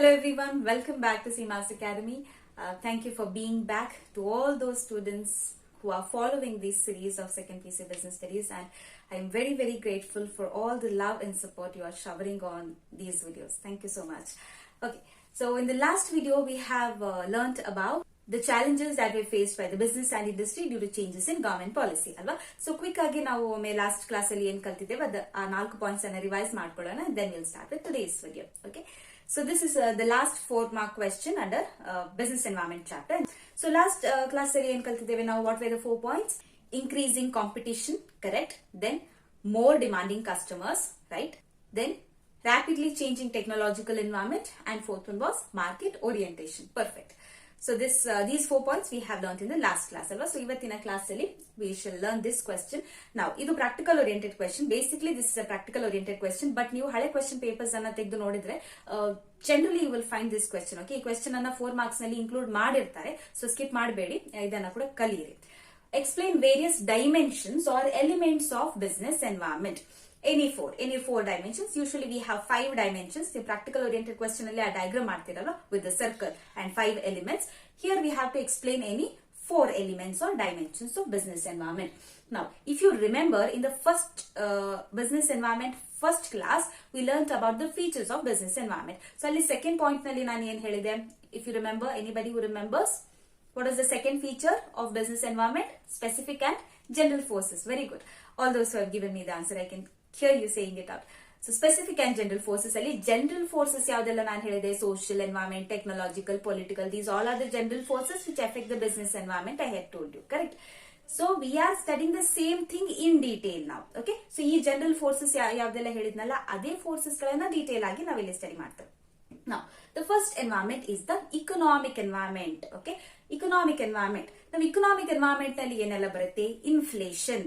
Hello everyone, welcome back to CMAS Academy. Thank you for being back to all those students who are following this series of Second PC Business Studies, and I'm very grateful for all the love and support you are showering on these videos. Thank you so much. Okay, so in the last video we have learnt about the challenges that were faced by the business and industry due to changes in government policy alva. So quick agi ನಾವು ಒಮ್ಮೆ last class ಅಲ್ಲಿ ಏನು ಕಲ್ತಿದ್ದೇವೆ ಅದು ಆ 4 points ಅನ್ನು revise ಮಾಡ್ಕೊಳ್ಳೋಣ, and then we'll start with today's video. Okay, so this is the last 4-mark question under business environment chapter. So last class ಅಲ್ಲಿ ಏನು ಕಲ್ತಿದ್ದೇವೆ ನಾವು, what were the 4 points? Increasing competition, correct? Then more demanding customers, right? Then rapidly changing technological environment, and fourth one was market orientation. Perfect. So these 4 points we have learned in the last class alva. So ಇವತ್ತಿನ class ಅಲ್ಲಿ we shall learn this question. Now ಇದು practical oriented question. Basically this is a practical oriented question, but ನೀವು ಹಳೆ question papers ಅನ್ನ ತೆಗೆದು ನೋಡಿದ್ರೆ generally you will find this question. Okay, ಈ question ಅನ್ನ 4 marks ನಲ್ಲಿ include ಮಾಡಿರ್ತಾರೆ, so skip ಮಾಡಬೇಡಿ, ಇದನ್ನ ಕೂಡ ಕಲಿಯಿರಿ. Explain various dimensions or elements of business environment. Any four dimensions. Usually we have 5 dimensions. The practical oriented question alli a diagram ಮಾಡ್ತಿರಲ್ಲ with the circle and 5 elements. Here we have to explain any 4 elements or dimensions of business environment. Now, if you remember in the first business environment first class, we learnt about the features of business environment. So ಅಲ್ಲಿ second point ನಲ್ಲಿ ನಾನು ಏನು ಹೇಳಿದೆ, if you remember, anybody who remembers, what is the second feature of business environment? Specific and general forces. Very good. All those who have given me the answer, I can hear you saying it out. So specific and general forces ಅಲ್ಲಿ general forces ಯಾವ್ದೆಲ್ಲ ನಾನು ಹೇಳಿದೆ, social, environment, technological, political, these all are the general forces which affect the business environment. I had told you, correct? So we are studying the same thing in detail now. Okay, so ಈ general forces ಯಾವ್ದೆಲ್ಲ ಹೇಳಿದ್ನಲ್ಲ ಅದೇ forces ಗಳನ್ನ detail ಆಗಿ ನಾವಿಲ್ಲಿ study ಮಾಡ್ತೇವೆ. Now the first environment is the economic environment. Okay, economic environment. Now economic environment ನಲ್ಲಿ ಏನೆಲ್ಲ ಬರುತ್ತೆ? Inflation,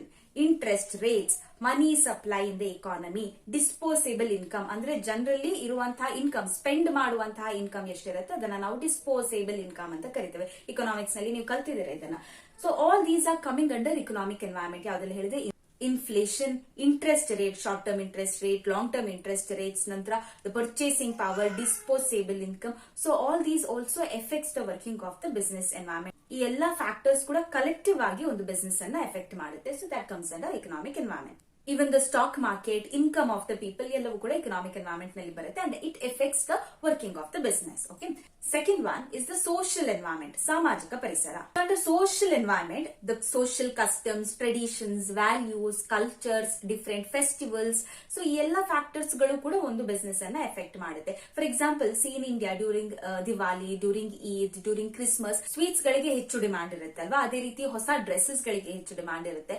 interest rates, money supply in the economy, disposable income ಅಂದ್ರೆ ಜನರಲಿ ಇರುವಂತಹ ಇನ್ಕಮ್, ಸ್ಪೆಂಡ್ ಮಾಡುವಂತಹ ಇನ್ಕಮ್ ಎಷ್ಟಿರುತ್ತೆ ಅದನ್ನ ನಾವು ಡಿಸ್ಪೋಸೇಬಲ್ ಇನ್ಕಮ್ ಅಂತ ಕರಿತೇವೆ. ಇಕನಾಮಿಕ್ಸ್ ನಲ್ಲಿ ನೀವು ಕಲ್ತಿದ್ದೀರಾ ಇದನ್ನ. So all these are coming under economic environment. ಯಾವ್ದೆಲ್ಲ ಹೇಳಿದೆ? Inflation, interest rate, short term interest rate, long term interest rates, ನಂತರ the purchasing power, disposable income. So all these also effects the working of the business environment. ಈ ಎಲ್ಲಾ factors ಕೂಡ collective ಆಗಿ ಒಂದು business ಅನ್ನ effect ಮಾಡುತ್ತೆ. So that comes under economic environment. Even the stock market, income of the people, ಎಲ್ಲವೂ ಕೂಡ economic environment ನಲ್ಲಿ ಬರುತ್ತೆ, and it affects the working of the business. Okay. Second one is the social environment, ಸಾಮಾಜಿಕ ಪರಿಸರ. Under social environment, the social customs, traditions, values, cultures, different festivals. So ಈ ಎಲ್ಲ factors ಗಳು ಕೂಡ ಒಂದು ಬಿಸಿನೆಸ್ ಅನ್ನ ಎಫೆಕ್ಟ್ ಮಾಡುತ್ತೆ. For example, C in India during Diwali, during Eid, during Christmas sweets ಗಳಿಗೆ ಹೆಚ್ಚು ಡಿಮಾಂಡ್ ಇರುತ್ತೆ ಅಲ್ವಾ, ಅದೇ ರೀತಿ ಹೊಸ ಡ್ರೆಸ್ಸಸ್ ಗಳಿಗೆ ಹೆಚ್ಚು ಡಿಮಾಂಡ್ ಇರುತ್ತೆ.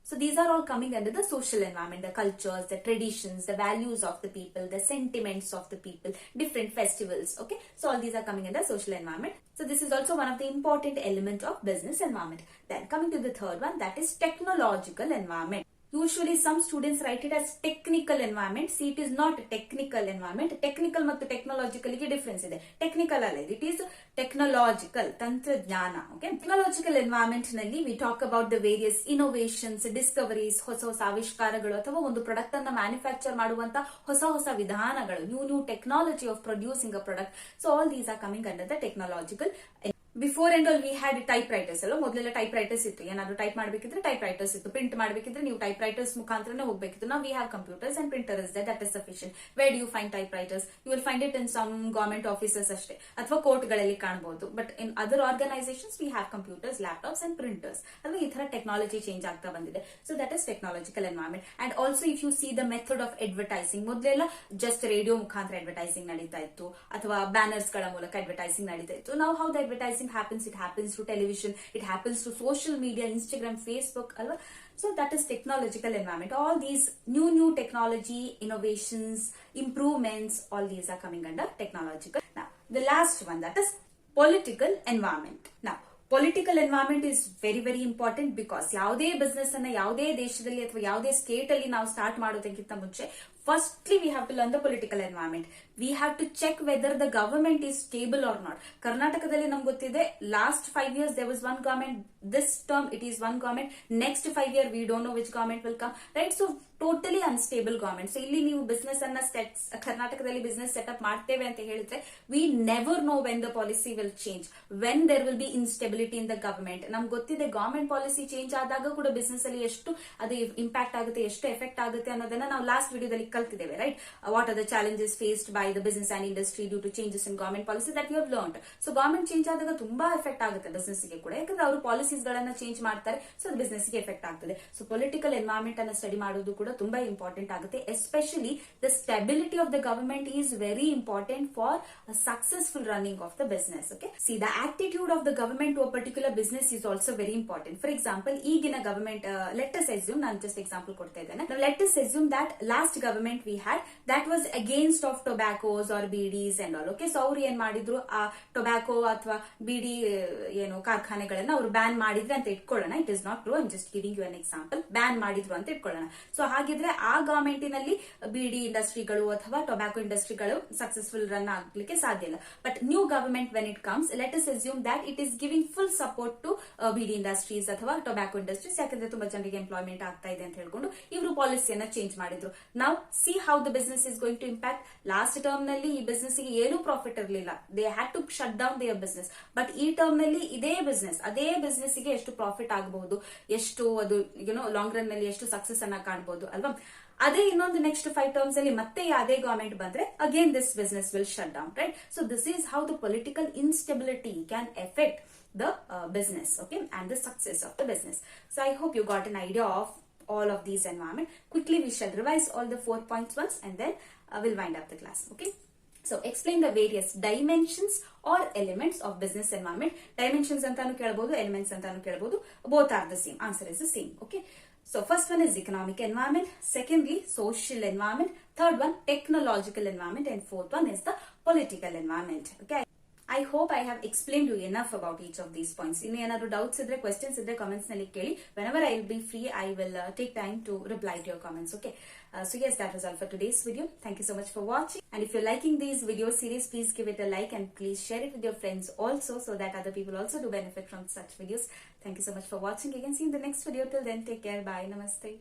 So these are all coming under the social environment, the cultures, the traditions, the values of the people, the sentiments of the people, different festivals. Okay, so all these are coming under social environment. So this is also one of the important element of business environment. Then coming to the third one, that is technological environment. Usually some students write it as technical environment. See, it is not a technical environment. Technical ಮತ್ತು technological ಗೆ difference ಇದೆ. Technical ಅಲ್ಲ, it is technological, ತಂತ್ರಜ್ಞಾನ. Okay, technological environment ನಲ್ಲಿ we talk about the various innovations, discoveries, ಹೊಸ ಆವಿಷ್ಕಾರಗಳು ಅಥವಾ ಒಂದು ಪ್ರಾಡಕ್ಟ್ ಅನ್ನ ಮ್ಯಾನುಫ್ಯಾಕ್ಚರ್ ಮಾಡುವಂತ ಹೊಸ ವಿಧಾನಗಳು, new technology of producing a product. So all these are coming under the technological. Before and all we had typewriters ಅಲ್ಲ, ಮೊದಲೆಲ್ಲ ಟೈಪ್ ರೈಟರ್ಸ್ ಇತ್ತು. ಏನಾದ್ರು ಟೈಪ್ ಮಾಡಬೇಕಿದ್ರೆ ಟೈಪ್ ರೈಟರ್ಸ್ ಇತ್ತು, ಪ್ರಿಂಟ್ ಮಾಡಬೇಕಿದ್ರೆ ನೀವು ಟೈಪ್ ರೈಟರ್ಸ್ ಮುಖಾಂತರನೇ ಹೋಗ್ಬೇಕಿತ್ತು. ನಾವು we have computers and printer is that is sufficient. Where do you find typewriters? You will find it in some government offices ಅಷ್ಟೇ, ಅಥವಾ ಕೋರ್ಟ್ ಗಳಲ್ಲಿ ಕಾಣಬಹುದು. But in other organisations we have computers, laptops and printers. ಅಲ್ವಾ, ಈ ತರ technology change ಆಗ್ತಾ ಬಂದಿದೆ. So that is technological environment. And also if U C the method of advertising, ಮೊದಲೆಲ್ಲ ಜಸ್ಟ್ ರೇಡಿಯೋ ಮುಖಾಂತರ ಅಡ್ವರ್ಟೈಸಿಂಗ್ ನಡೀತಾ ಇತ್ತು, ಅಥವಾ ಬ್ಯಾನರ್ಸ್ ಗಳ ಮೂಲಕ ಅಡ್ವರ್ಟೈಸಿಂಗ್ ನಡೀತಾ ಇತ್ತು. ನಾವು how the advertising happens? It happens through television, it happens through social media, Instagram, Facebook, alva. So that is technological environment. All these new technology, innovations, improvements, all these are coming under technological. Now the last one, that is political environment. Now political environment is very important, because ಯಾವುದೇ business ಅನ್ನ ಯಾವುದೇ ದೇಶದಲ್ಲಿ ಅಥವಾ ಯಾವುದೇ state ಅಲ್ಲಿ ನಾವು start ಮಾಡೋದಕ್ಕಿಂತ ಮುಂಚೆ Firstly, we have to learn the political environment. We have to check whether the government is stable or not. Karnatakadalli namge gottide last 5 years there was one government, this term it is one government, next 5 year we don't know which government will come, right? So totally unstable government. So ಇಲ್ಲಿ ನೀವು business ಅನ್ನ ಕರ್ನಾಟಕದಲ್ಲಿ business setup ಮಾಡ್ತೇವೆ ಅಂತ ಹೇಳಿದ್ರೆ we never know when the policy will change, when there will be instability in the government. ನಮ್ಗೆ ಗೊತ್ತಿದೆ government policy change ಆದಾಗ ಕೂಡ ಬಿಸ್ನೆಸ್ ಅಲ್ಲಿ ಎಷ್ಟು ಅದು ಇಂಪ್ಯಾಕ್ಟ್ ಆಗುತ್ತೆ, ಎಷ್ಟು ಎಫೆಕ್ಟ್ ಆಗುತ್ತೆ ಅನ್ನೋದನ್ನ ನಾವು ಲಾಸ್ಟ್ ವಿಡಿಯೋದಲ್ಲಿ ಕಲ್ತಿದ್ದೇವೆ, right? What are the challenges faced by the business and industry due to changes in government policy that you have learned. So government change ಆದಾಗ ತುಂಬಾ ಎಫೆಕ್ಟ್ ಆಗುತ್ತೆ ಬಿಸ್ನೆಸ್ ಗೆ ಕೂಡ, ಯಾಕಂದ್ರೆ ಅವರು ಪಾಲಿಸೀಸ್ ಗಳನ್ನ ಚೇಂಜ್ ಮಾಡ್ತಾರೆ. ಸೊ ಅದು ಬಿಸ್ನೆಸ್ ಗೆ ಎಫೆಕ್ಟ್ ಆಗ್ತದೆ. ಸೊ ಪೊಲಿಟಿಕಲ್ ಎನ್ವೈರನ್ಮೆಂಟ್ ಅನ್ನ ಸ್ಟಡಿ ಮಾಡೋದು ಕೂಡ ತುಂಬಾ ಇಂಪಾರ್ಟೆಂಟ್ ಆಗುತ್ತೆ. Especially the stability of the government is very important for successful running of the business. Okay, see the attitude of the government to a particular business is also very important. For example, ಈಗಿನ government, let us assume, ನಾನು just example ಕೊಡ್ತಾ ಇದ್ದೇನೆ. Let us assume that last government we had that was against of tobaccos R ಬಿಡಿಸ್ and all. Okay, so ಅವ್ರು ಏನ್ ಮಾಡಿದ್ರು, ಆ tobacco ಅಥವಾ ಬಿಡಿ ಏನು ಕಾರ್ಖಾನೆಗಳನ್ನ ಅವ್ರು ಬ್ಯಾನ್ ಮಾಡಿದ್ರೆ ಅಂತ ಇಟ್ಕೊಳ್ಳೋಣ. It is not true, I am just giving you an example. Ban ಮಾಡಿದ್ರು ಅಂತ ಇಟ್ಕೊಳ್ಳೋಣ. ಸೊ ಹಾಗಿದ್ರೆ ಆ ಗವರ್ಮೆಂಟಿನಲ್ಲಿ ಬಿಡಿ ಇಂಡಸ್ಟ್ರಿಗಳು ಅಥವಾ ಟೊಬ್ಯಾಕೋ ಇಂಡಸ್ಟ್ರಿಗಳು ಸಕ್ಸಸ್ಫುಲ್ ರನ್ ಆಗ್ಲಿಕ್ಕೆ ಸಾಧ್ಯ ಇಲ್ಲ. But new government when it comes, let us assume that it is giving full support to bidi industries ಅಥವಾ ಟೊಬ್ಯಾಕೋ ಇಂಡಸ್ಟ್ರೀಸ್, ಯಾಕಂದ್ರೆ ತುಂಬಾ ಜನರಿಗೆ ಎಂಪ್ಲಾಯ್ಮೆಂಟ್ ಆಗ್ತಾ ಇದೆ ಅಂತ ಹೇಳ್ಕೊಂಡು ಇವರು ಪಾಲಿಸಿಯನ್ನ ಚೇಂಜ್ ಮಾಡಿದ್ರು. ನಾವು see how the business is going to impact. Last ಟರ್ಮ್ ನಲ್ಲಿ ಈ ಬಿಸ್ನೆಸ್ ಗೆ ಏನೂ ಪ್ರಾಫಿಟ್ ಇರಲಿಲ್ಲ, they had to shut down their business. But ಈ ಟರ್ಮ್ ನಲ್ಲಿ ಇದೇ ಬಿಸ್ನೆಸ್ ಗೆ ಎಷ್ಟು ಪ್ರಾಫಿಟ್ ಆಗಬಹುದು, ಎಷ್ಟು ಅದು ಲಾಂಗ್ ರನ್ ನಲ್ಲಿ ಎಷ್ಟು ಸಕ್ಸಸ್ ಅನ್ನ ಕಾಣಬಹುದು ಅಲ್ವಾ? ಅದೇ ಇನ್ನೊಂದು ನೆಕ್ಸ್ಟ್ 5 ಟರ್ಮ್ಸ್ ಅಲ್ಲಿ ಮತ್ತೆ ಅದೇ ಗವರ್ಮೆಂಟ್ ಬಂದ್ರೆ again this business will shut down, right? So this is how the political instability can effect the business, okay, and the success of the business. So I hope you got an idea of all of these environment. Quickly we shall revise all the 4 points once and then we'll wind up the class, okay? So explain the various dimensions or elements of business environment. Dimensions antanu kelbodu, elements antanu kelbodu, both are the same. Answer is the same, okay? So first one is economic environment, secondly social environment, third one technological environment, and fourth one is the political environment, okay? I hope I have explained you enough about each of these points. If you have doubts or questions, in the comments, whenever I will be free, I will take time to reply to your comments. Okay. So yes, that was all for today's video. Thank you so much for watching. And if you're liking these video series, please give it a like and please share it with your friends also, so that other people also do benefit from such videos. Thank you so much for watching. Again, see you in the next video. Till then, take care. Bye. Namaste.